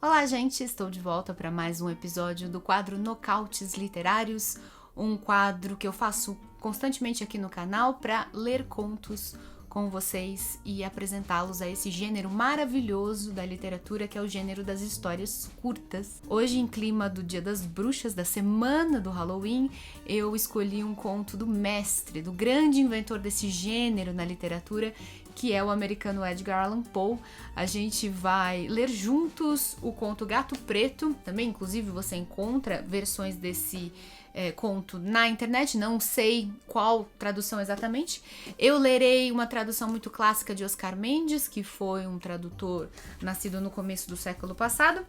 Olá, gente! Estou de volta para mais um episódio do quadro Nocautes Literários, um quadro que eu faço constantemente aqui no canal para ler contos com vocês e apresentá-los a esse gênero maravilhoso da literatura, que é o gênero das histórias curtas. Hoje, em clima do Dia das Bruxas, da semana do Halloween, eu escolhi um conto do mestre, do grande inventor desse gênero na literatura, que é o americano Edgar Allan Poe. A gente vai ler juntos o conto Gato Preto. Também, inclusive, você encontra versões desse conto na internet, não sei qual tradução exatamente. Eu lerei uma tradução muito clássica de Oscar Mendes, que foi um tradutor nascido no começo do século passado.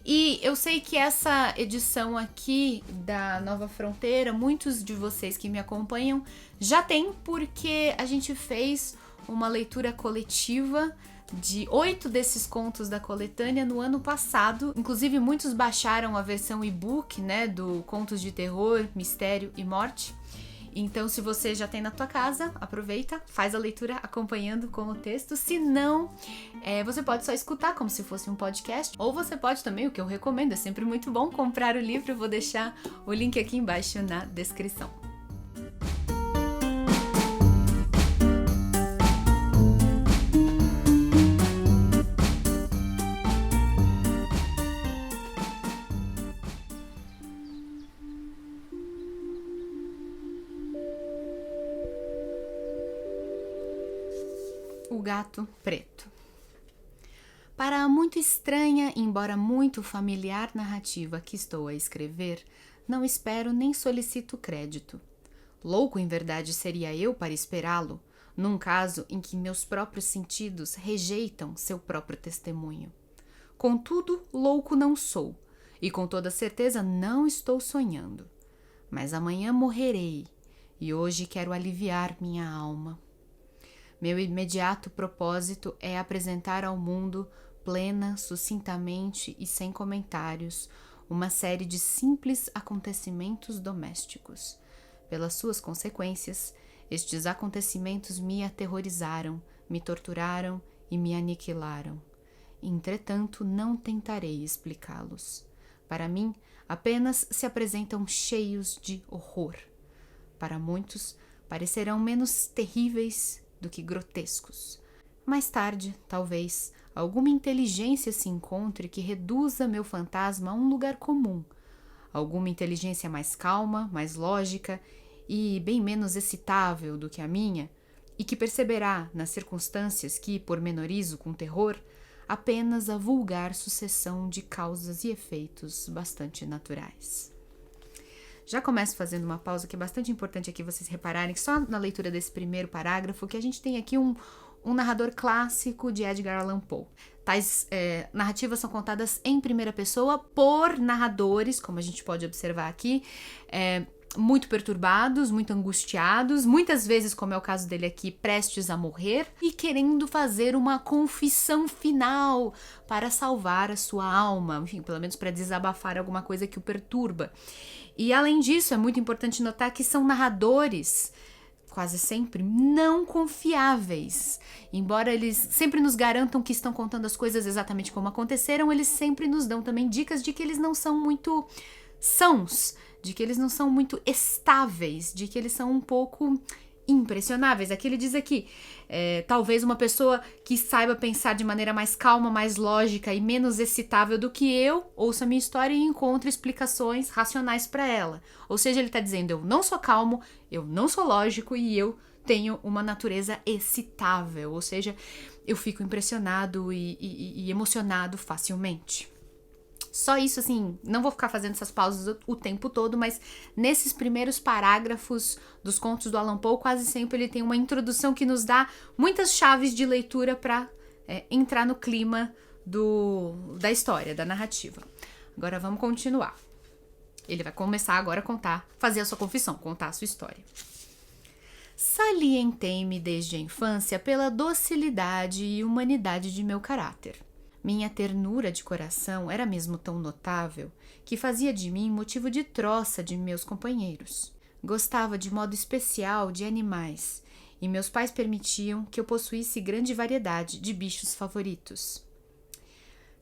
E eu sei que essa edição aqui da Nova Fronteira, muitos de vocês que me acompanham já tem, porque a gente fez uma leitura coletiva de 8 desses contos da coletânea no ano passado. Inclusive, muitos baixaram a versão e-book, né, do Contos de Terror, Mistério e Morte. Então, se você já tem na tua casa, aproveita, faz a leitura acompanhando com o texto. Se não, você pode só escutar como se fosse um podcast. Ou você pode também, o que eu recomendo, é sempre muito bom comprar o livro. Eu vou deixar o link aqui embaixo na descrição. O Gato Preto. Para a muito estranha, embora muito familiar narrativa que estou a escrever, não espero nem solicito crédito. Louco, em verdade, seria eu para esperá-lo, num caso em que meus próprios sentidos rejeitam seu próprio testemunho. Contudo, louco não sou, e com toda certeza não estou sonhando. Mas amanhã morrerei, e hoje quero aliviar minha alma. Meu imediato propósito é apresentar ao mundo, plena, sucintamente e sem comentários, uma série de simples acontecimentos domésticos. Pelas suas consequências, estes acontecimentos me aterrorizaram, me torturaram e me aniquilaram. Entretanto, não tentarei explicá-los. Para mim, apenas se apresentam cheios de horror. Para muitos, parecerão menos terríveis do que grotescos. Mais tarde, talvez, alguma inteligência se encontre que reduza meu fantasma a um lugar comum. Alguma inteligência mais calma, mais lógica e bem menos excitável do que a minha, e que perceberá, nas circunstâncias que pormenorizo com terror, apenas a vulgar sucessão de causas e efeitos bastante naturais. Já começo fazendo uma pausa que é bastante importante aqui vocês repararem, só na leitura desse primeiro parágrafo, que a gente tem aqui um narrador clássico de Edgar Allan Poe. Tais narrativas são contadas em primeira pessoa por narradores, como a gente pode observar aqui, muito perturbados, muito angustiados, muitas vezes, como é o caso dele aqui, prestes a morrer e querendo fazer uma confissão final para salvar a sua alma, enfim, pelo menos para desabafar alguma coisa que o perturba. E além disso, é muito importante notar que são narradores, quase sempre, não confiáveis. Embora eles sempre nos garantam que estão contando as coisas exatamente como aconteceram, eles sempre nos dão também dicas de que eles não são muito sãos, de que eles não são muito estáveis, de que eles são um pouco impressionáveis. Aqui ele diz aqui, talvez uma pessoa que saiba pensar de maneira mais calma, mais lógica e menos excitável do que eu, ouça a minha história e encontre explicações racionais para ela. Ou seja, ele está dizendo, eu não sou calmo, eu não sou lógico e eu tenho uma natureza excitável. Ou seja, eu fico impressionado e emocionado facilmente. Só isso, assim, não vou ficar fazendo essas pausas o tempo todo, mas nesses primeiros parágrafos dos contos do Allan Poe, quase sempre ele tem uma introdução que nos dá muitas chaves de leitura para entrar no clima da história, da narrativa. Agora vamos continuar. Ele vai começar agora a fazer a sua confissão, contar a sua história. Salientei-me desde a infância pela docilidade e humanidade de meu caráter. Minha ternura de coração era mesmo tão notável que fazia de mim motivo de troça de meus companheiros. Gostava de modo especial de animais, e meus pais permitiam que eu possuísse grande variedade de bichos favoritos.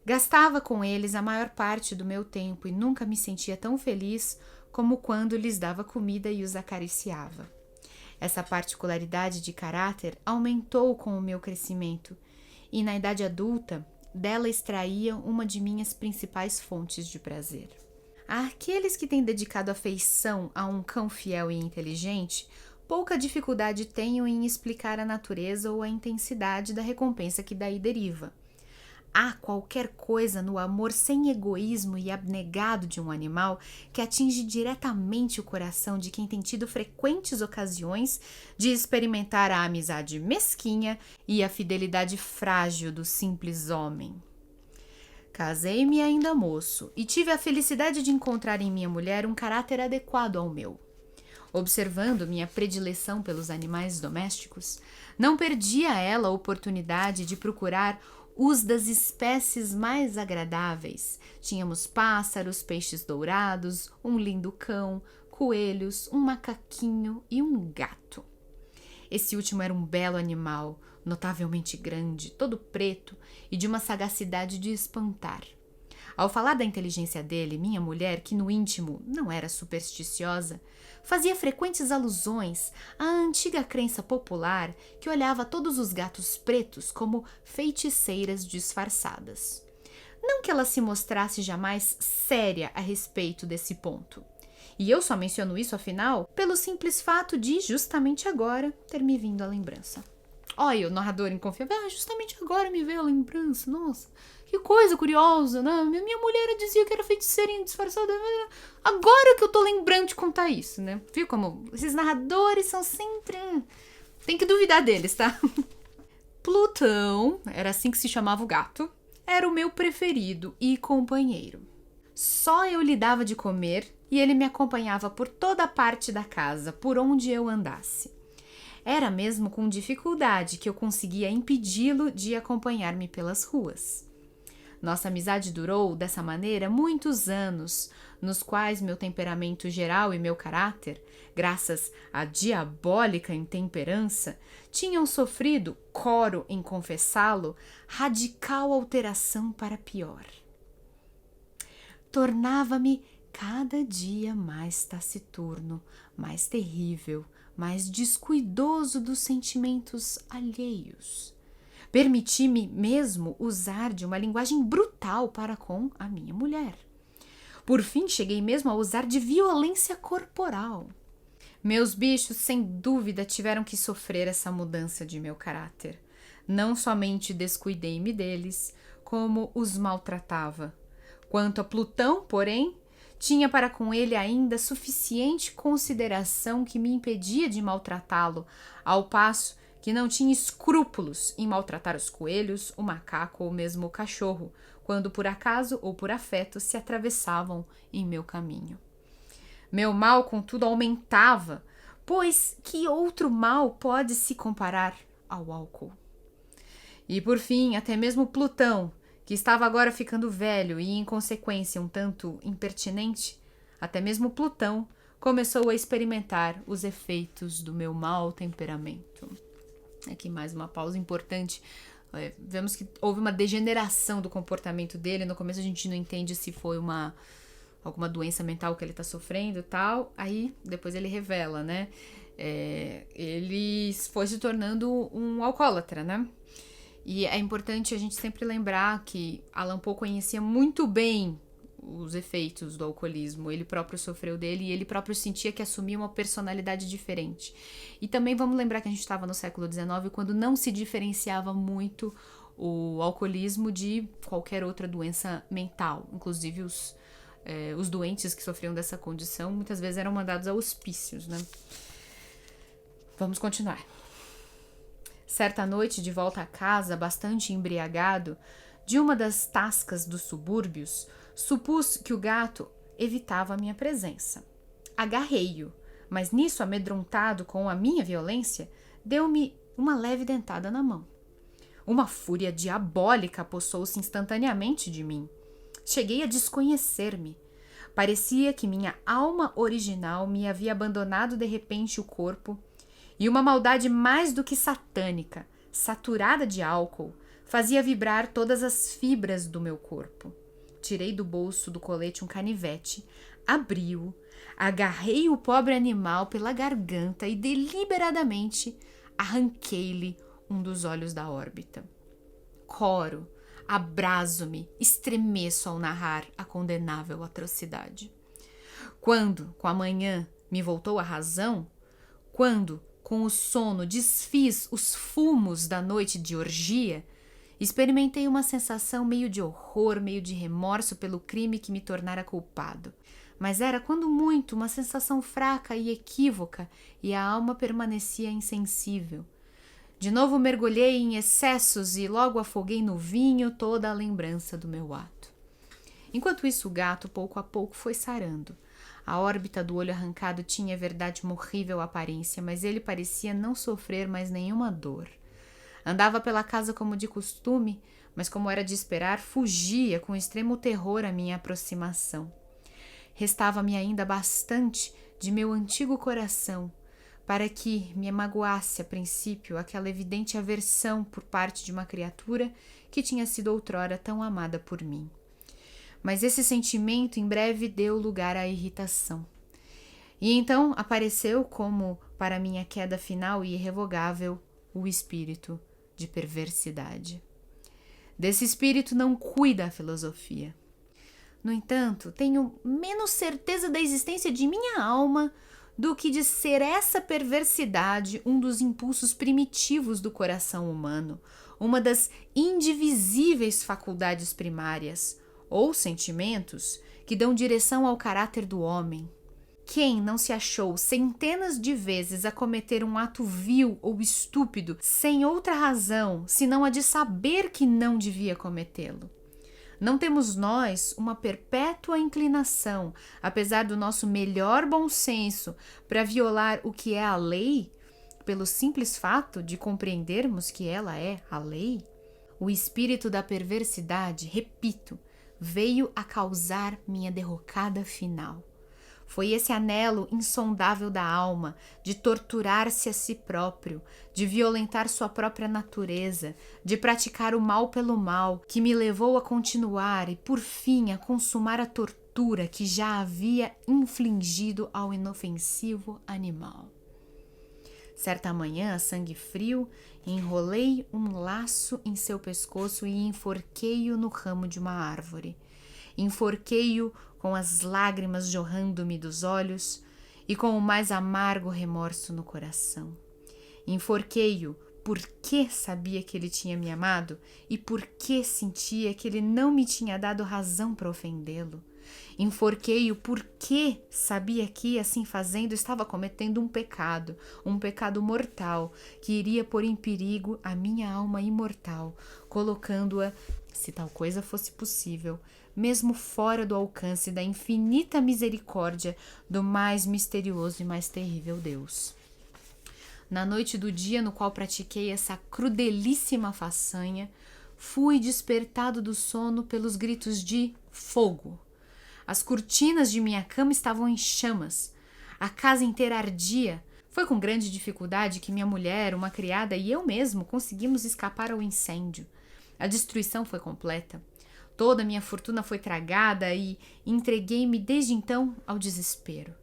Gastava com eles a maior parte do meu tempo e nunca me sentia tão feliz como quando lhes dava comida e os acariciava. Essa particularidade de caráter aumentou com o meu crescimento e, na idade adulta, dela extraía uma de minhas principais fontes de prazer. Aqueles que têm dedicado afeição a um cão fiel e inteligente, pouca dificuldade tenho em explicar a natureza ou a intensidade da recompensa que daí deriva. Há qualquer coisa no amor sem egoísmo e abnegado de um animal que atinge diretamente o coração de quem tem tido frequentes ocasiões de experimentar a amizade mesquinha e a fidelidade frágil do simples homem. Casei-me ainda moço e tive a felicidade de encontrar em minha mulher um caráter adequado ao meu. Observando minha predileção pelos animais domésticos, não perdi a ela a oportunidade de procurar os das espécies mais agradáveis. Tínhamos pássaros, peixes dourados, um lindo cão, coelhos, um macaquinho e um gato. Esse último era um belo animal, notavelmente grande, todo preto e de uma sagacidade de espantar. Ao falar da inteligência dele, minha mulher, que no íntimo não era supersticiosa, fazia frequentes alusões à antiga crença popular que olhava todos os gatos pretos como feiticeiras disfarçadas. Não que ela se mostrasse jamais séria a respeito desse ponto. E eu só menciono isso, afinal, pelo simples fato de, justamente agora, ter me vindo a lembrança. Olha, o narrador inconfiável, justamente agora me veio a lembrança, nossa, que coisa curiosa, né? Minha mulher dizia que era feiticeirinha disfarçada, agora que eu tô lembrando de contar isso, né? Viu como esses narradores são sempre... Tem que duvidar deles, tá? Plutão, era assim que se chamava o gato, era o meu preferido e companheiro. Só eu lhe dava de comer e ele me acompanhava por toda a parte da casa, por onde eu andasse. Era mesmo com dificuldade que eu conseguia impedi-lo de acompanhar-me pelas ruas. Nossa amizade durou, dessa maneira, muitos anos, nos quais meu temperamento geral e meu caráter, graças à diabólica intemperança, tinham sofrido, coro em confessá-lo, radical alteração para pior. Tornava-me cada dia mais taciturno, mais terrível, mais descuidoso dos sentimentos alheios. Permiti-me mesmo usar de uma linguagem brutal para com a minha mulher. Por fim, cheguei mesmo a usar de violência corporal. Meus bichos, sem dúvida, tiveram que sofrer essa mudança de meu caráter. Não somente descuidei-me deles, como os maltratava. Quanto a Plutão, porém, tinha para com ele ainda suficiente consideração que me impedia de maltratá-lo, ao passo que não tinha escrúpulos em maltratar os coelhos, o macaco ou mesmo o cachorro, quando por acaso ou por afeto se atravessavam em meu caminho. Meu mal, contudo, aumentava, pois que outro mal pode se comparar ao álcool? E por fim, até mesmo Plutão, que estava agora ficando velho e, em consequência, um tanto impertinente, até mesmo Plutão começou a experimentar os efeitos do meu mau temperamento. Aqui mais uma pausa importante. Vemos que houve uma degeneração do comportamento dele. No começo a gente não entende se foi alguma doença mental que ele está sofrendo e tal. Aí depois ele revela, né? Ele foi se tornando um alcoólatra, né? E é importante a gente sempre lembrar que Allan Poe conhecia muito bem os efeitos do alcoolismo. Ele próprio sofreu dele e ele próprio sentia que assumia uma personalidade diferente. E também vamos lembrar que a gente estava no século XIX, quando não se diferenciava muito o alcoolismo de qualquer outra doença mental. Inclusive os doentes que sofriam dessa condição muitas vezes eram mandados a hospícios, né? Vamos continuar. Certa noite, de volta a casa, bastante embriagado, de uma das tascas dos subúrbios, supus que o gato evitava a minha presença. Agarrei-o, mas nisso, amedrontado com a minha violência, deu-me uma leve dentada na mão. Uma fúria diabólica apossou-se instantaneamente de mim. Cheguei a desconhecer-me. Parecia que minha alma original me havia abandonado de repente o corpo, e uma maldade mais do que satânica, saturada de álcool, fazia vibrar todas as fibras do meu corpo. Tirei do bolso do colete um canivete, abri-o, agarrei o pobre animal pela garganta e deliberadamente arranquei-lhe um dos olhos da órbita. Coro, abraso-me, estremeço ao narrar a condenável atrocidade. Quando, com a manhã, me voltou a razão, quando, com o sono, desfiz os fumos da noite de orgia, experimentei uma sensação meio de horror, meio de remorso pelo crime que me tornara culpado. Mas era, quando muito, uma sensação fraca e equívoca, e a alma permanecia insensível. De novo mergulhei em excessos e logo afoguei no vinho toda a lembrança do meu ato. Enquanto isso, o gato, pouco a pouco, foi sarando. A órbita do olho arrancado tinha, é verdade, uma horrível aparência, mas ele parecia não sofrer mais nenhuma dor. Andava pela casa como de costume, mas, como era de esperar, fugia com extremo terror à minha aproximação. Restava-me ainda bastante de meu antigo coração para que me magoasse a princípio aquela evidente aversão por parte de uma criatura que tinha sido outrora tão amada por mim. Mas esse sentimento em breve deu lugar à irritação. E então apareceu, como para minha queda final e irrevogável, o espírito de perversidade. Desse espírito não cuida a filosofia. No entanto, tenho menos certeza da existência de minha alma do que de ser essa perversidade um dos impulsos primitivos do coração humano, uma das indivisíveis faculdades primárias, ou sentimentos, que dão direção ao caráter do homem. Quem não se achou centenas de vezes a cometer um ato vil ou estúpido sem outra razão, senão a de saber que não devia cometê-lo? Não temos nós uma perpétua inclinação, apesar do nosso melhor bom senso, para violar o que é a lei, pelo simples fato de compreendermos que ela é a lei? O espírito da perversidade, repito, veio a causar minha derrocada final. Foi esse anelo insondável da alma de torturar-se a si próprio, de violentar sua própria natureza, de praticar o mal pelo mal, que me levou a continuar e, por fim, a consumar a tortura que já havia infligido ao inofensivo animal. Certa manhã, a sangue frio, enrolei um laço em seu pescoço e enforquei-o no ramo de uma árvore. Enforquei-o com as lágrimas jorrando-me dos olhos e com o mais amargo remorso no coração. Enforquei-o porque sabia que ele tinha me amado e porque sentia que ele não me tinha dado razão para ofendê-lo. Enforquei-o porque sabia que, assim fazendo, estava cometendo um pecado mortal, que iria pôr em perigo a minha alma imortal, colocando-a, se tal coisa fosse possível, mesmo fora do alcance da infinita misericórdia do mais misterioso e mais terrível Deus. Na noite do dia no qual pratiquei essa crudelíssima façanha, fui despertado do sono pelos gritos de fogo. As cortinas de minha cama estavam em chamas. A casa inteira ardia. Foi com grande dificuldade que minha mulher, uma criada e eu mesmo conseguimos escapar ao incêndio. A destruição foi completa. Toda a minha fortuna foi tragada e entreguei-me desde então ao desespero.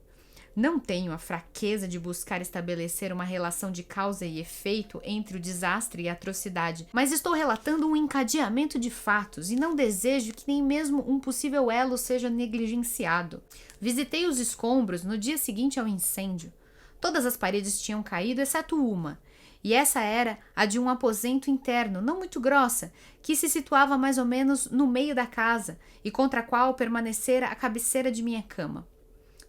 Não tenho a fraqueza de buscar estabelecer uma relação de causa e efeito entre o desastre e a atrocidade, mas estou relatando um encadeamento de fatos e não desejo que nem mesmo um possível elo seja negligenciado. Visitei os escombros no dia seguinte ao incêndio. Todas as paredes tinham caído, exceto uma, e essa era a de um aposento interno, não muito grossa, que se situava mais ou menos no meio da casa e contra a qual permanecera a cabeceira de minha cama.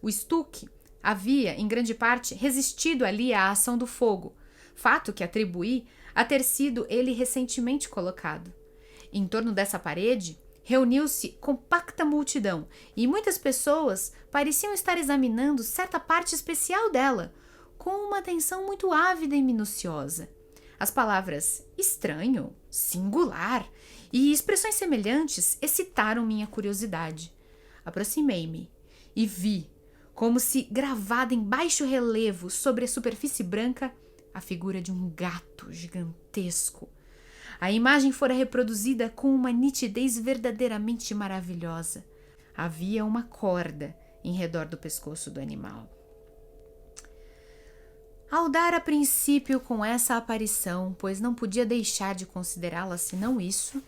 O estuque havia, em grande parte, resistido ali à ação do fogo, fato que atribuí a ter sido ele recentemente colocado. Em torno dessa parede, reuniu-se compacta multidão e muitas pessoas pareciam estar examinando certa parte especial dela, com uma atenção muito ávida e minuciosa. As palavras estranho, singular e expressões semelhantes excitaram minha curiosidade. Aproximei-me e vi, como se gravada em baixo relevo sobre a superfície branca, a figura de um gato gigantesco. A imagem fora reproduzida com uma nitidez verdadeiramente maravilhosa. Havia uma corda em redor do pescoço do animal. Ao dar a princípio com essa aparição, pois não podia deixar de considerá-la senão isso,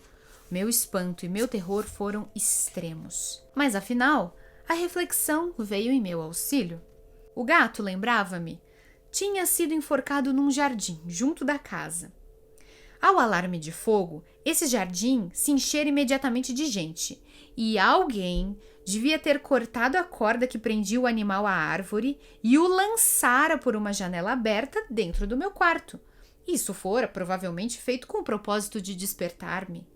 meu espanto e meu terror foram extremos. Mas afinal, a reflexão veio em meu auxílio. O gato, lembrava-me, tinha sido enforcado num jardim, junto da casa. Ao alarme de fogo, esse jardim se enchera imediatamente de gente, e alguém devia ter cortado a corda que prendia o animal à árvore e o lançara por uma janela aberta dentro do meu quarto. Isso fora provavelmente feito com o propósito de despertar-me.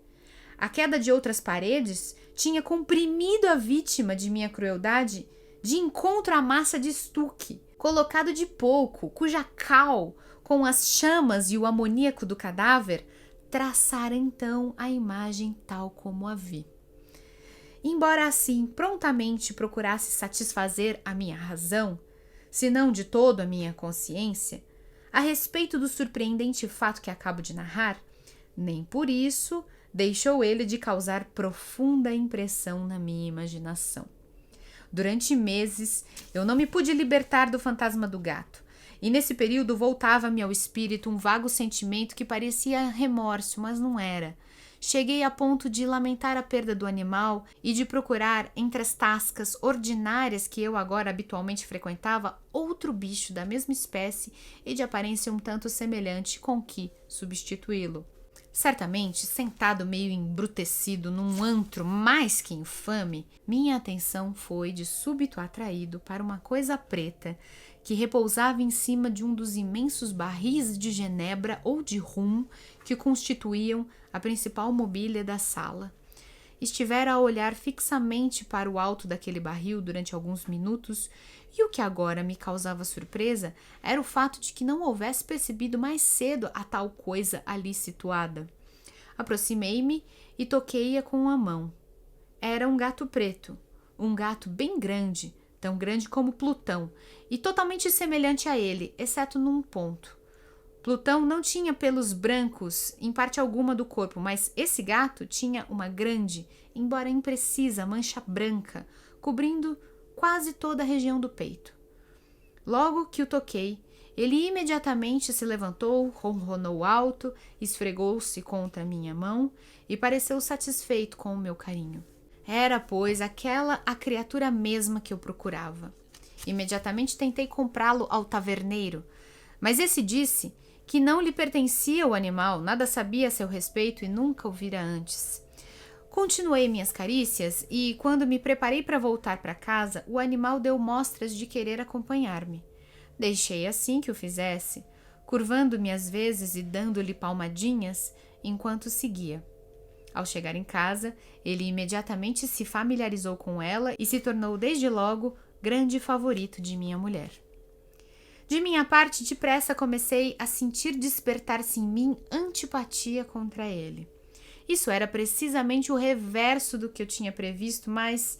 A queda de outras paredes tinha comprimido a vítima de minha crueldade de encontro à massa de estuque, colocado de pouco, cuja cal, com as chamas e o amoníaco do cadáver, traçara então a imagem tal como a vi. Embora assim prontamente procurasse satisfazer a minha razão, se não de todo a minha consciência, a respeito do surpreendente fato que acabo de narrar, nem por isso deixou ele de causar profunda impressão na minha imaginação. Durante meses, eu não me pude libertar do fantasma do gato, e nesse período voltava-me ao espírito um vago sentimento que parecia remorso, mas não era. Cheguei a ponto de lamentar a perda do animal e de procurar, entre as tascas ordinárias que eu agora habitualmente frequentava, outro bicho da mesma espécie e de aparência um tanto semelhante com que substituí-lo. Certamente, sentado meio embrutecido num antro mais que infame, minha atenção foi de súbito atraído para uma coisa preta que repousava em cima de um dos imensos barris de genebra ou de rum que constituíam a principal mobília da sala. Estivera a olhar fixamente para o alto daquele barril durante alguns minutos, e o que agora me causava surpresa era o fato de que não houvesse percebido mais cedo a tal coisa ali situada. Aproximei-me e toquei-a com a mão. Era um gato preto, um gato bem grande, tão grande como Plutão, e totalmente semelhante a ele, exceto num ponto. Plutão não tinha pelos brancos em parte alguma do corpo, mas esse gato tinha uma grande, embora imprecisa, mancha branca, cobrindo quase toda a região do peito. Logo que o toquei, ele imediatamente se levantou, ronronou alto, esfregou-se contra minha mão e pareceu satisfeito com o meu carinho. Era, pois, aquela a criatura mesma que eu procurava. Imediatamente tentei comprá-lo ao taverneiro, mas esse disse que não lhe pertencia o animal, nada sabia a seu respeito e nunca o vira antes. Continuei minhas carícias e, quando me preparei para voltar para casa, o animal deu mostras de querer acompanhar-me. Deixei assim que o fizesse, curvando-me às vezes e dando-lhe palmadinhas enquanto seguia. Ao chegar em casa, ele imediatamente se familiarizou com ela e se tornou desde logo grande favorito de minha mulher. De minha parte, depressa comecei a sentir despertar-se em mim antipatia contra ele. Isso era precisamente o reverso do que eu tinha previsto, mas,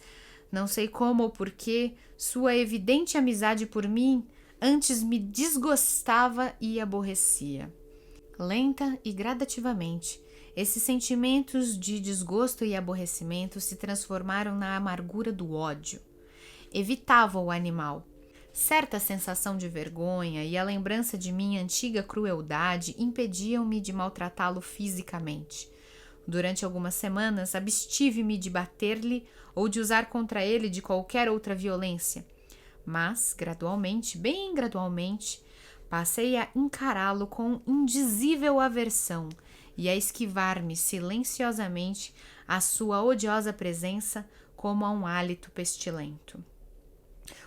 não sei como ou porquê, sua evidente amizade por mim antes me desgostava e aborrecia. Lenta e gradativamente, esses sentimentos de desgosto e aborrecimento se transformaram na amargura do ódio. Evitava o animal. Certa sensação de vergonha e a lembrança de minha antiga crueldade impediam-me de maltratá-lo fisicamente. Durante algumas semanas, abstive-me de bater-lhe ou de usar contra ele de qualquer outra violência. Mas, gradualmente, bem gradualmente, passei a encará-lo com indizível aversão e a esquivar-me silenciosamente à sua odiosa presença como a um hálito pestilento.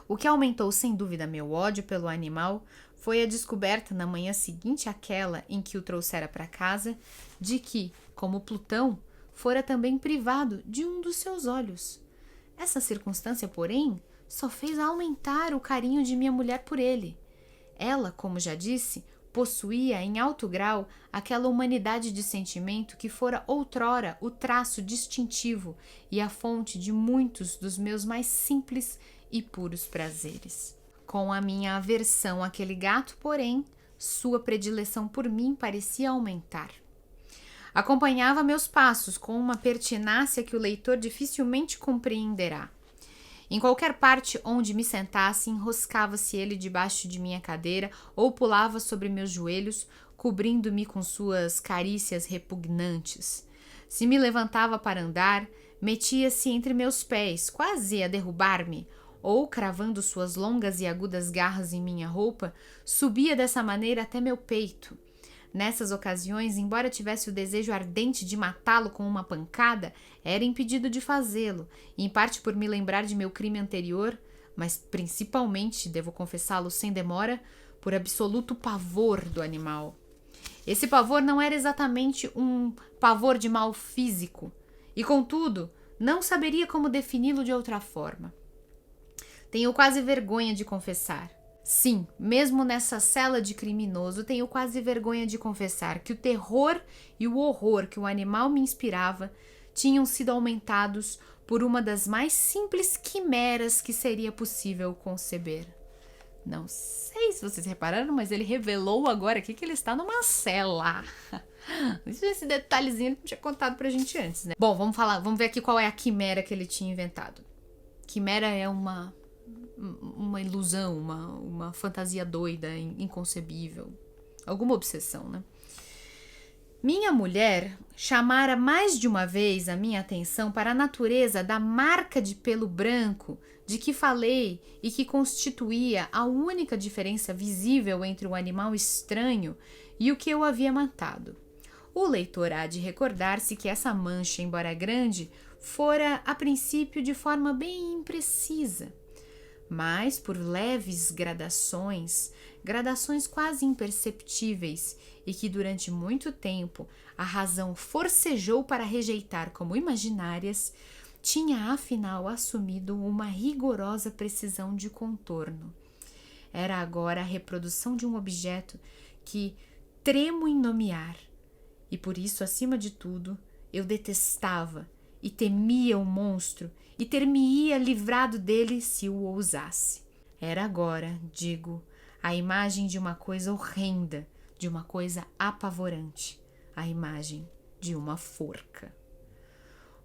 O que aumentou sem dúvida meu ódio pelo animal foi a descoberta na manhã seguinte àquela em que o trouxera para casa de que, como Plutão, fora também privado de um dos seus olhos. Essa circunstância, porém, só fez aumentar o carinho de minha mulher por ele. Ela, como já disse, possuía em alto grau aquela humanidade de sentimento que fora outrora o traço distintivo e a fonte de muitos dos meus mais simples e puros prazeres. Com a minha aversão àquele gato, porém, sua predileção por mim parecia aumentar. Acompanhava meus passos com uma pertinácia que o leitor dificilmente compreenderá. Em qualquer parte onde me sentasse, enroscava-se ele debaixo de minha cadeira ou pulava sobre meus joelhos, cobrindo-me com suas carícias repugnantes. Se me levantava para andar, metia-se entre meus pés, quase a derrubar-me, ou, cravando suas longas e agudas garras em minha roupa, subia dessa maneira até meu peito. Nessas ocasiões, embora tivesse o desejo ardente de matá-lo com uma pancada, era impedido de fazê-lo, em parte por me lembrar de meu crime anterior, mas principalmente, devo confessá-lo sem demora, por absoluto pavor do animal. Esse pavor não era exatamente um pavor de mal físico, e contudo, não saberia como defini-lo de outra forma. Tenho quase vergonha de confessar. Sim, mesmo nessa cela de criminoso, tenho quase vergonha de confessar que o terror e o horror que o animal me inspirava tinham sido aumentados por uma das mais simples quimeras que seria possível conceber. Não sei se vocês repararam, mas ele revelou agora aqui que ele está numa cela. Esse detalhezinho ele não tinha contado pra gente antes, né? Bom, vamos ver aqui qual é a quimera que ele tinha inventado. Quimera é uma ilusão, uma fantasia doida, inconcebível, alguma obsessão, né? Minha mulher chamara mais de uma vez a minha atenção para a natureza da marca de pelo branco de que falei e que constituía a única diferença visível entre o animal estranho e o que eu havia matado. O leitor há de recordar-se que essa mancha, embora grande, fora a princípio de forma bem imprecisa, mas por leves gradações quase imperceptíveis, e que durante muito tempo a razão forcejou para rejeitar como imaginárias, tinha afinal assumido uma rigorosa precisão de contorno. Era agora a reprodução de um objeto que tremo em nomear, e por isso, acima de tudo, eu detestava e temia o monstro e ter-me-ia livrado dele se o ousasse. Era agora, digo, a imagem de uma coisa horrenda, de uma coisa apavorante, a imagem de uma forca.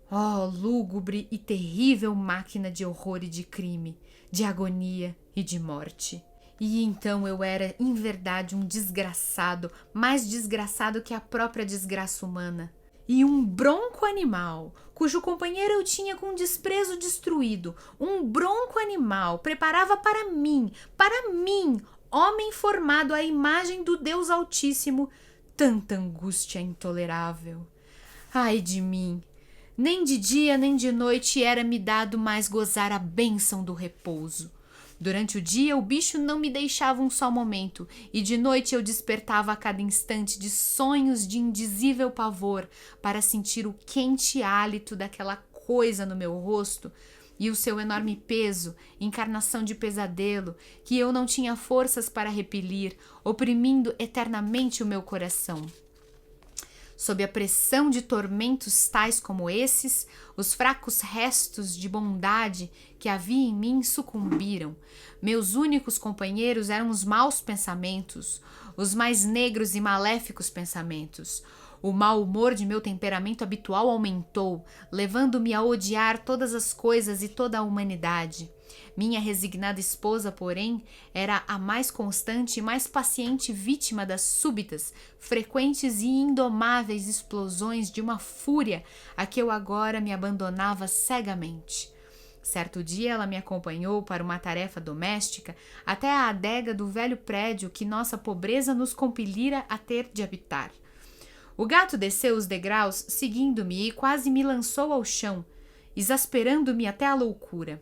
Oh, lúgubre e terrível máquina de horror e de crime, de agonia e de morte! E então eu era, em verdade, um desgraçado, mais desgraçado que a própria desgraça humana. E um bronco animal, cujo companheiro eu tinha com desprezo destruído, um bronco animal preparava para mim, homem formado à imagem do Deus Altíssimo, tanta angústia intolerável. Ai de mim! Nem de dia nem de noite era-me dado mais gozar a bênção do repouso. Durante o dia o bicho não me deixava um só momento, e de noite eu despertava a cada instante de sonhos de indizível pavor para sentir o quente hálito daquela coisa no meu rosto e o seu enorme peso, encarnação de pesadelo, que eu não tinha forças para repelir, oprimindo eternamente o meu coração. Sob a pressão de tormentos tais como esses, os fracos restos de bondade que havia em mim sucumbiram. Meus únicos companheiros eram os maus pensamentos, os mais negros e maléficos pensamentos. O mau humor de meu temperamento habitual aumentou, levando-me a odiar todas as coisas e toda a humanidade. Minha resignada esposa, porém, era a mais constante e mais paciente vítima das súbitas, frequentes e indomáveis explosões de uma fúria a que eu agora me abandonava cegamente. Certo dia ela me acompanhou para uma tarefa doméstica até a adega do velho prédio que nossa pobreza nos compelira a ter de habitar. O gato desceu os degraus, seguindo-me, e quase me lançou ao chão, exasperando-me até a loucura.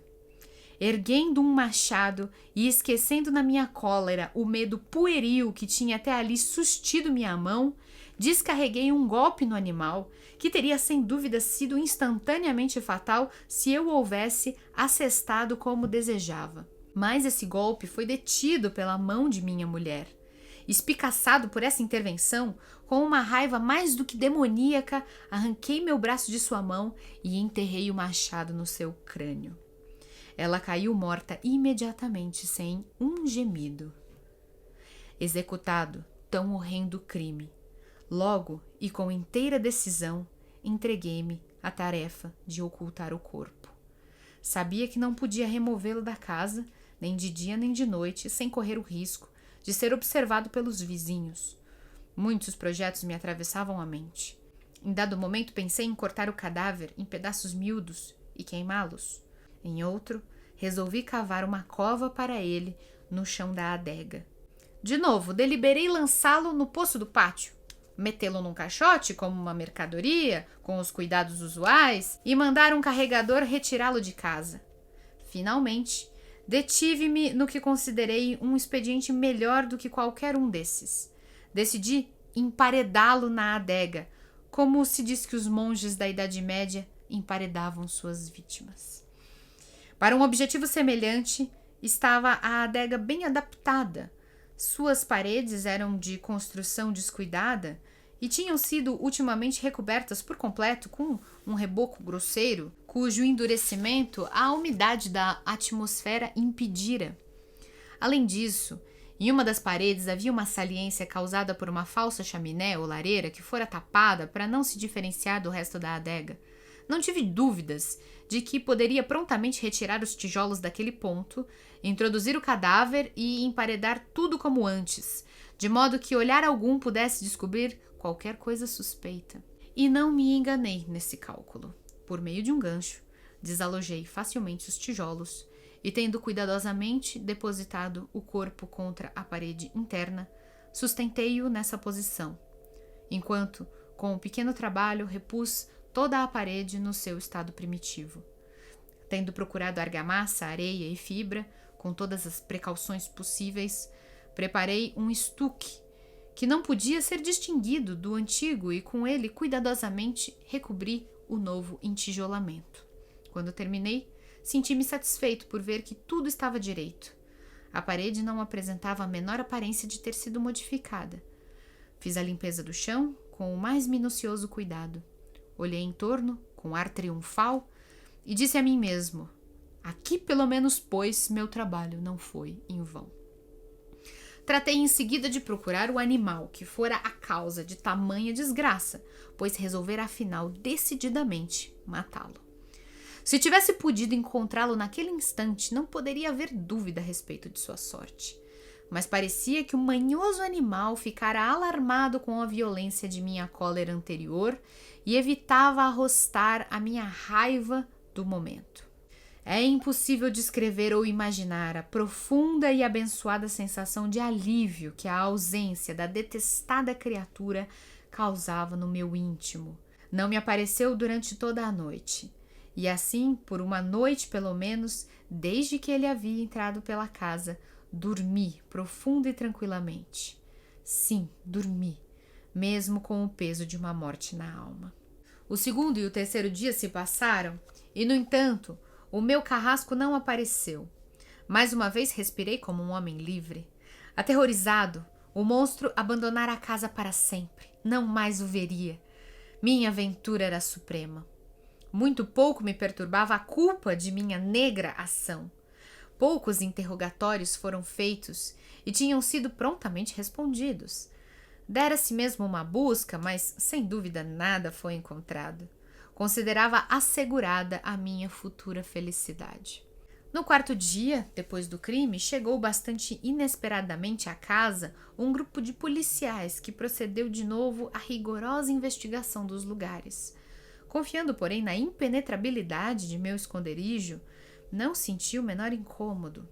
Erguendo um machado e esquecendo na minha cólera o medo pueril que tinha até ali sustido minha mão, descarreguei um golpe no animal, que teria sem dúvida sido instantaneamente fatal se eu o houvesse assestado como desejava. Mas esse golpe foi detido pela mão de minha mulher. Espicaçado por essa intervenção, com uma raiva mais do que demoníaca, arranquei meu braço de sua mão e enterrei o machado no seu crânio. Ela caiu morta imediatamente, sem um gemido. Executado tão horrendo crime, Logo, e com inteira decisão, entreguei-me à tarefa de ocultar o corpo. Sabia que não podia removê-lo da casa, nem de dia nem de noite, sem correr o risco de ser observado pelos vizinhos. Muitos projetos me atravessavam a mente. Em dado momento pensei em cortar o cadáver em pedaços miúdos e queimá-los. Em outro, resolvi cavar uma cova para ele no chão da adega. De novo, deliberei lançá-lo no poço do pátio, metê-lo num caixote como uma mercadoria, com os cuidados usuais, e mandar um carregador retirá-lo de casa. Finalmente, detive-me no que considerei um expediente melhor do que qualquer um desses. Decidi emparedá-lo na adega, como se diz que os monges da Idade Média emparedavam suas vítimas. Para um objetivo semelhante, estava a adega bem adaptada. Suas paredes eram de construção descuidada e tinham sido ultimamente recobertas por completo com um reboco grosseiro, cujo endurecimento a umidade da atmosfera impedira. Além disso, em uma das paredes havia uma saliência causada por uma falsa chaminé ou lareira que fora tapada para não se diferenciar do resto da adega. Não tive dúvidas de que poderia prontamente retirar os tijolos daquele ponto, introduzir o cadáver e emparedar tudo como antes, de modo que olhar algum pudesse descobrir qualquer coisa suspeita. E não me enganei nesse cálculo. Por meio de um gancho, desalojei facilmente os tijolos e, tendo cuidadosamente depositado o corpo contra a parede interna, sustentei-o nessa posição, enquanto, com um pequeno trabalho, repus toda a parede no seu estado primitivo. Tendo procurado argamassa, areia e fibra, com todas as precauções possíveis, preparei um estuque que não podia ser distinguido do antigo e com ele cuidadosamente recobri o novo entijolamento. Quando terminei, senti-me satisfeito por ver que tudo estava direito. A parede não apresentava a menor aparência de ter sido modificada. Fiz a limpeza do chão com o mais minucioso cuidado. Olhei em torno, com ar triunfal, e disse a mim mesmo: aqui pelo menos, pois, meu trabalho não foi em vão. Tratei em seguida de procurar o animal que fora a causa de tamanha desgraça, pois resolvera afinal decididamente matá-lo. Se tivesse podido encontrá-lo naquele instante, não poderia haver dúvida a respeito de sua sorte. Mas parecia que o manhoso animal ficara alarmado com a violência de minha cólera anterior e evitava arrostar a minha raiva do momento. É impossível descrever ou imaginar a profunda e abençoada sensação de alívio que a ausência da detestada criatura causava no meu íntimo. Não me apareceu durante toda a noite. E assim, por uma noite pelo menos, desde que ele havia entrado pela casa, dormi profunda e tranquilamente. Sim, dormi, mesmo com o peso de uma morte na alma. O segundo e o terceiro dia se passaram e, no entanto, o meu carrasco não apareceu. Mais uma vez respirei como um homem livre. Aterrorizado, o monstro abandonara a casa para sempre. Não mais o veria. Minha aventura era suprema. Muito pouco me perturbava a culpa de minha negra ação. Poucos interrogatórios foram feitos e tinham sido prontamente respondidos. Dera-se mesmo uma busca, mas sem dúvida nada foi encontrado. Considerava assegurada a minha futura felicidade. No quarto dia, depois do crime, chegou bastante inesperadamente à casa um grupo de policiais que procedeu de novo à rigorosa investigação dos lugares. Confiando, porém, na impenetrabilidade de meu esconderijo, não senti o menor incômodo.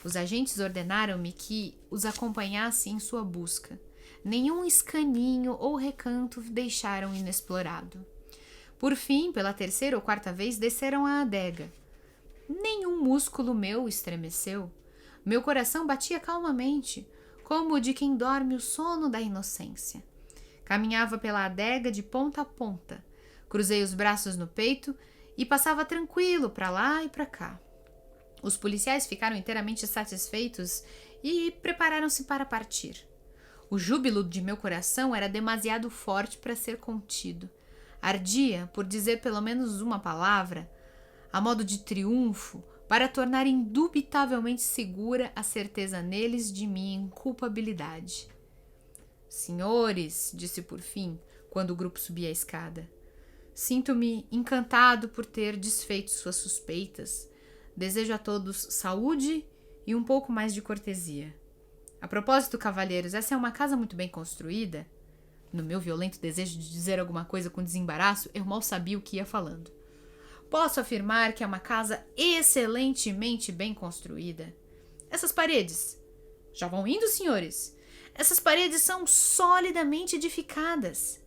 Os agentes ordenaram-me que os acompanhasse em sua busca. Nenhum escaninho ou recanto deixaram inexplorado. Por fim, pela terceira ou quarta vez, desceram à adega. Nenhum músculo meu estremeceu. Meu coração batia calmamente, como o de quem dorme o sono da inocência. Caminhava pela adega de ponta a ponta. Cruzei os braços no peito e passava tranquilo para lá e para cá. Os policiais ficaram inteiramente satisfeitos e prepararam-se para partir. O júbilo de meu coração era demasiado forte para ser contido. Ardia por dizer pelo menos uma palavra, a modo de triunfo, para tornar indubitavelmente segura a certeza neles de minha inculpabilidade. Senhores, disse por fim, quando o grupo subia a escada, sinto-me encantado por ter desfeito suas suspeitas. Desejo a todos saúde e um pouco mais de cortesia. A propósito, cavalheiros, essa é uma casa muito bem construída? No meu violento desejo de dizer alguma coisa com desembaraço, eu mal sabia o que ia falando. Posso afirmar que é uma casa excelentemente bem construída. Essas paredes... Já vão indo, senhores? Essas paredes são solidamente edificadas.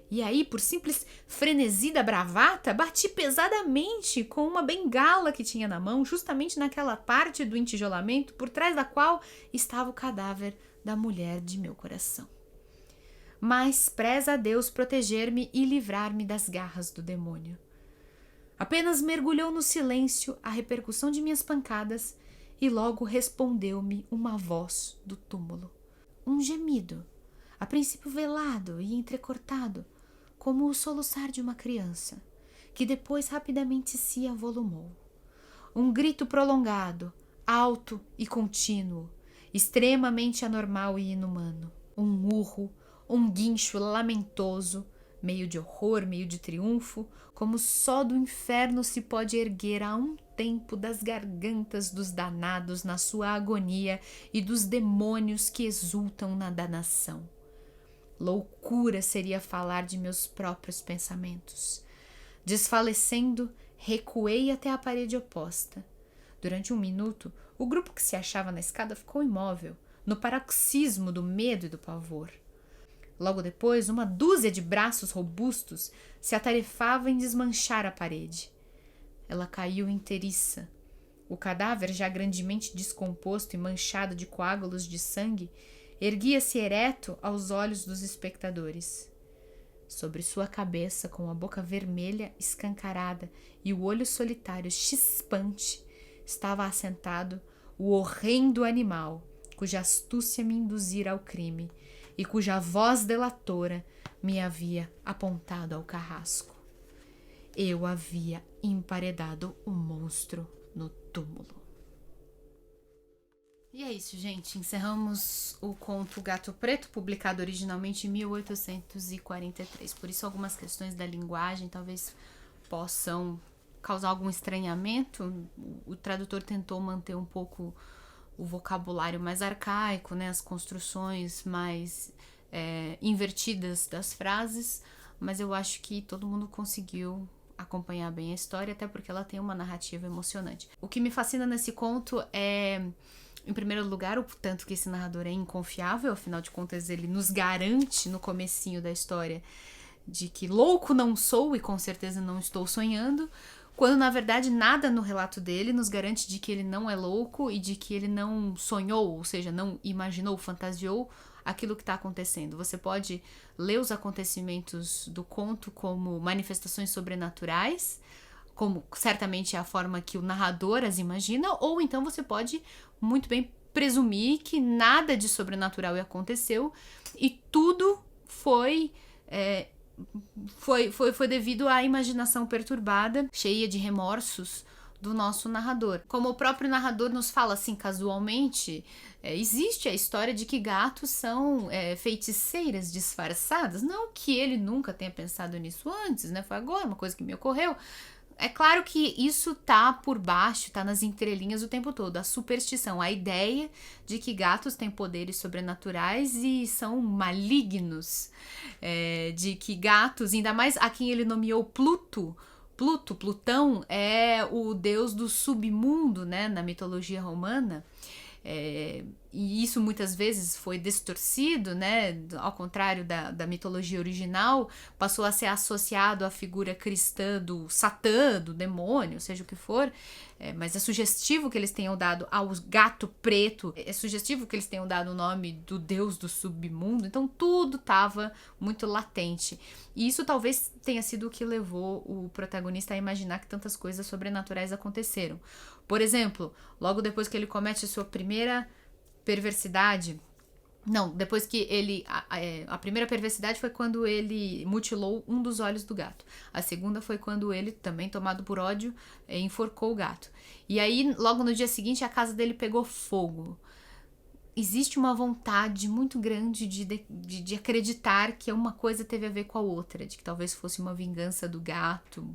E aí, por simples frenesi da bravata, bati pesadamente com uma bengala que tinha na mão, justamente naquela parte do entijolamento por trás da qual estava o cadáver da mulher de meu coração. Mas preza a Deus proteger-me e livrar-me das garras do demônio. Apenas mergulhou no silêncio a repercussão de minhas pancadas e logo respondeu-me uma voz do túmulo. Um gemido, a princípio velado e entrecortado, como o soluçar de uma criança, que depois rapidamente se avolumou. Um grito prolongado, alto e contínuo, extremamente anormal e inumano. Um urro, um guincho lamentoso, meio de horror, meio de triunfo, como só do inferno se pode erguer a um tempo das gargantas dos danados na sua agonia e dos demônios que exultam na danação. Loucura seria falar de meus próprios pensamentos. Desfalecendo, recuei até a parede oposta. Durante um minuto, o grupo que se achava na escada ficou imóvel, no paroxismo do medo e do pavor. Logo depois, uma dúzia de braços robustos se atarefava em desmanchar a parede. Ela caiu inteiriça. O cadáver, já grandemente descomposto e manchado de coágulos de sangue, erguia-se ereto aos olhos dos espectadores. Sobre sua cabeça, com a boca vermelha escancarada e o olho solitário chispante, estava assentado o horrendo animal, cuja astúcia me induzira ao crime e cuja voz delatora me havia apontado ao carrasco. Eu havia emparedado o monstro no túmulo. E é isso, gente. Encerramos o conto Gato Preto, publicado originalmente em 1843. Por isso, algumas questões da linguagem talvez possam causar algum estranhamento. O tradutor tentou manter um pouco o vocabulário mais arcaico, né? As construções mais invertidas das frases, mas eu acho que todo mundo conseguiu acompanhar bem a história, até porque ela tem uma narrativa emocionante. O que me fascina nesse conto é, em primeiro lugar, o tanto que esse narrador é inconfiável, afinal de contas ele nos garante no comecinho da história de que louco não sou e com certeza não estou sonhando, quando na verdade nada no relato dele nos garante de que ele não é louco e de que ele não sonhou, ou seja, não imaginou, fantasiou aquilo que está acontecendo. Você pode ler os acontecimentos do conto como manifestações sobrenaturais, como certamente é a forma que o narrador as imagina, ou então você pode muito bem presumir que nada de sobrenatural aconteceu e tudo foi devido à imaginação perturbada, cheia de remorsos do nosso narrador. Como o próprio narrador nos fala assim casualmente, existe a história de que gatos são feiticeiras disfarçadas. Não que ele nunca tenha pensado nisso antes, né? Foi agora uma coisa que me ocorreu. É claro que isso tá por baixo, tá nas entrelinhas o tempo todo. A superstição, a ideia de que gatos têm poderes sobrenaturais e são malignos. De que gatos, ainda mais a quem ele nomeou Plutão é o deus do submundo, né, na mitologia romana. E isso muitas vezes foi distorcido, né? Ao contrário da mitologia original, passou a ser associado à figura cristã do Satã, do demônio, seja o que for. Mas é sugestivo que eles tenham dado ao gato preto, é sugestivo que eles tenham dado o nome do deus do submundo. Então tudo estava muito latente. E isso talvez tenha sido o que levou o protagonista a imaginar que tantas coisas sobrenaturais aconteceram. Por exemplo, logo depois que ele comete a sua primeira perversidade... Não, depois que ele... A primeira perversidade foi quando ele mutilou um dos olhos do gato. A segunda foi quando ele, também tomado por ódio, enforcou o gato. E aí, logo no dia seguinte, a casa dele pegou fogo. existe uma vontade muito grande de acreditar que uma coisa teve a ver com a outra, de que talvez fosse uma vingança do gato,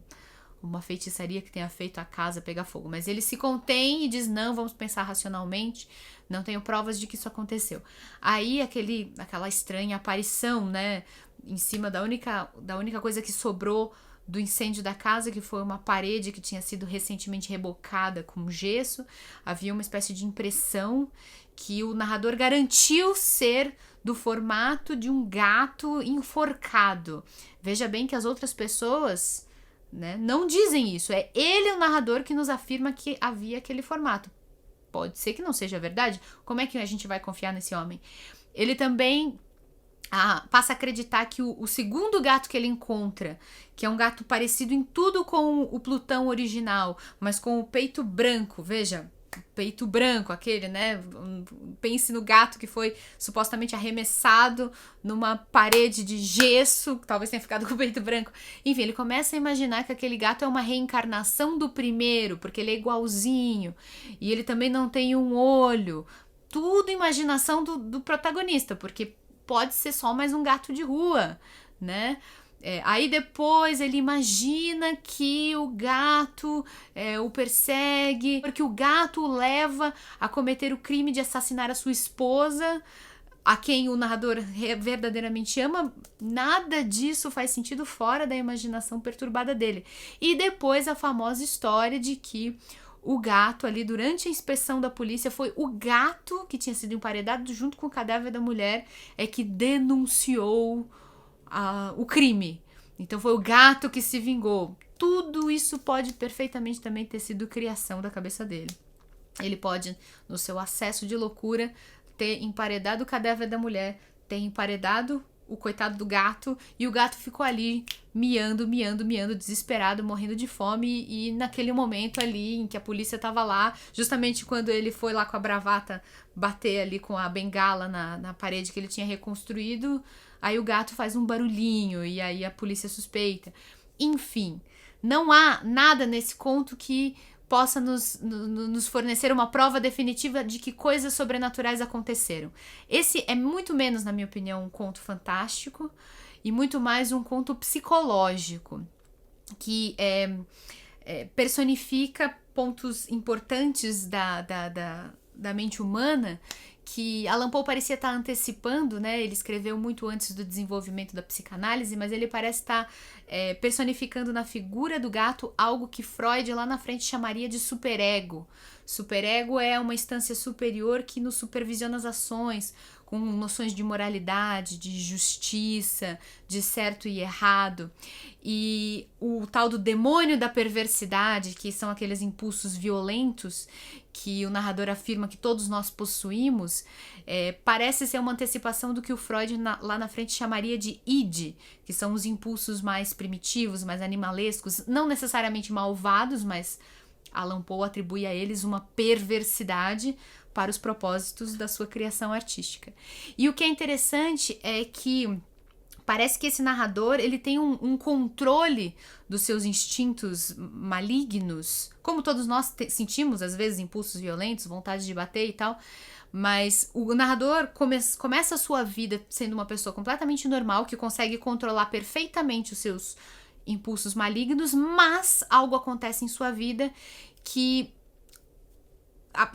uma feitiçaria que tenha feito a casa pegar fogo. Mas ele se contém e diz, não, vamos pensar racionalmente, não tenho provas de que isso aconteceu. Aí aquela estranha aparição, né, em cima da única coisa que sobrou do incêndio da casa, que foi uma parede que tinha sido recentemente rebocada com gesso. Havia uma espécie de impressão que o narrador garantiu ser do formato de um gato enforcado. Veja bem que as outras pessoas, né, não dizem isso. É ele, o narrador, que nos afirma que havia aquele formato. Pode ser que não seja verdade. Como é que a gente vai confiar nesse homem? Ele também passa a acreditar que o segundo gato que ele encontra, que é um gato parecido em tudo com o Plutão original, mas com o peito branco, veja, peito branco, aquele, né? Pense no gato que foi supostamente arremessado numa parede de gesso, que talvez tenha ficado com o peito branco. Enfim, ele começa a imaginar que aquele gato é uma reencarnação do primeiro, porque ele é igualzinho, e ele também não tem um olho. Tudo imaginação do protagonista, porque pode ser só mais um gato de rua, né? Aí depois ele imagina que o gato o persegue, porque o gato o leva a cometer o crime de assassinar a sua esposa, a quem o narrador verdadeiramente ama. Nada disso faz sentido fora da imaginação perturbada dele. E depois a famosa história de que o gato ali, durante a inspeção da polícia, foi o gato que tinha sido emparedado junto com o cadáver da mulher, que denunciou o crime. Então foi o gato que se vingou. Tudo isso pode perfeitamente também ter sido criação da cabeça dele. Ele pode, no seu acesso de loucura, ter emparedado o cadáver da mulher, ter emparedado o coitado do gato, e o gato ficou ali miando, desesperado, morrendo de fome, e naquele momento ali em que a polícia tava lá, justamente quando ele foi lá com a bravata bater ali com a bengala na parede que ele tinha reconstruído, aí o gato faz um barulhinho, e aí a polícia suspeita. Enfim, não há nada nesse conto que possa nos fornecer uma prova definitiva de que coisas sobrenaturais aconteceram. Esse é muito menos, na minha opinião, um conto fantástico e muito mais um conto psicológico, que personifica pontos importantes da mente humana que Allan Poe parecia estar antecipando, né? Ele escreveu muito antes do desenvolvimento da psicanálise, mas ele parece estar personificando na figura do gato algo que Freud lá na frente chamaria de superego. Superego é uma instância superior que nos supervisiona as ações, com noções de moralidade, de justiça, de certo e errado. E o tal do demônio da perversidade, que são aqueles impulsos violentos que o narrador afirma que todos nós possuímos, parece ser uma antecipação do que o Freud lá na frente chamaria de id, que são os impulsos mais primitivos, mais animalescos, não necessariamente malvados, mas Allan Poe atribui a eles uma perversidade para os propósitos da sua criação artística. E o que é interessante é que parece que esse narrador ele tem um controle dos seus instintos malignos, como todos nós sentimos, às vezes, impulsos violentos, vontade de bater e tal, mas o narrador começa a sua vida sendo uma pessoa completamente normal, que consegue controlar perfeitamente os seus impulsos malignos, mas algo acontece em sua vida que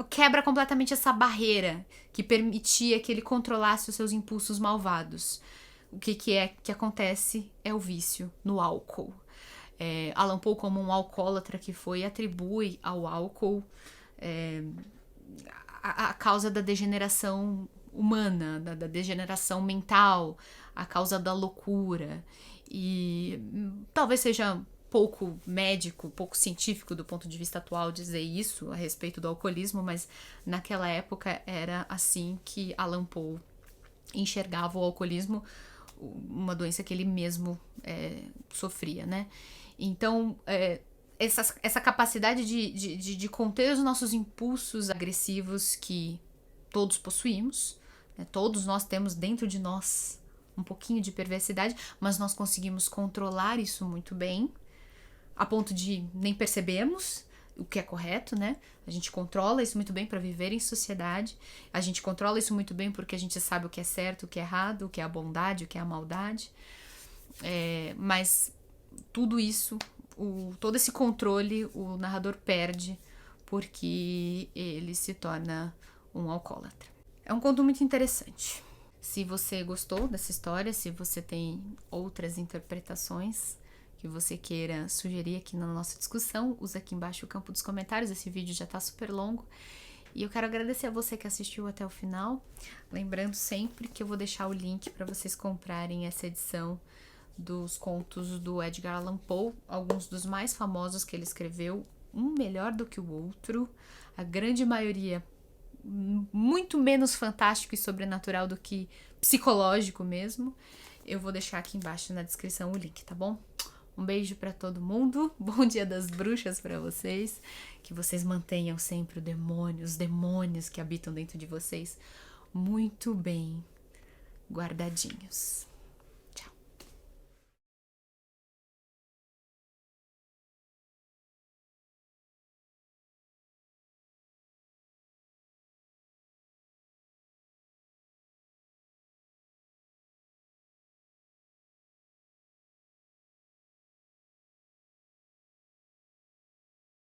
quebra completamente essa barreira que permitia que ele controlasse os seus impulsos malvados. O que acontece é o vício no álcool. Allan Poe, como um alcoólatra que foi, atribui ao álcool a causa da degeneração humana, da degeneração mental, a causa da loucura. E talvez seja pouco médico, pouco científico do ponto de vista atual dizer isso a respeito do alcoolismo, mas naquela época era assim que Allan Poe enxergava o alcoolismo, uma doença que ele mesmo sofria, né? Então, essa capacidade de conter os nossos impulsos agressivos que todos possuímos, né? Todos nós temos dentro de nós um pouquinho de perversidade, mas nós conseguimos controlar isso muito bem, a ponto de nem percebemos. o que é correto, né? A gente controla isso muito bem para viver em sociedade. A gente controla isso muito bem porque a gente sabe o que é certo, o que é errado, o que é a bondade, o que é a maldade. Mas tudo isso, todo esse controle, o narrador perde porque ele se torna um alcoólatra. É um conto muito interessante. Se você gostou dessa história, se você tem outras interpretações que você queira sugerir aqui na nossa discussão, usa aqui embaixo o campo dos comentários. Esse vídeo já tá super longo. E eu quero agradecer a você que assistiu até o final. Lembrando sempre que eu vou deixar o link para vocês comprarem essa edição dos contos do Edgar Allan Poe, alguns dos mais famosos que ele escreveu, um melhor do que o outro, a grande maioria muito menos fantástico e sobrenatural do que psicológico mesmo. Eu vou deixar aqui embaixo na descrição o link, tá bom? Um beijo pra todo mundo, bom dia das bruxas pra vocês, que vocês mantenham sempre os demônios que habitam dentro de vocês muito bem guardadinhos.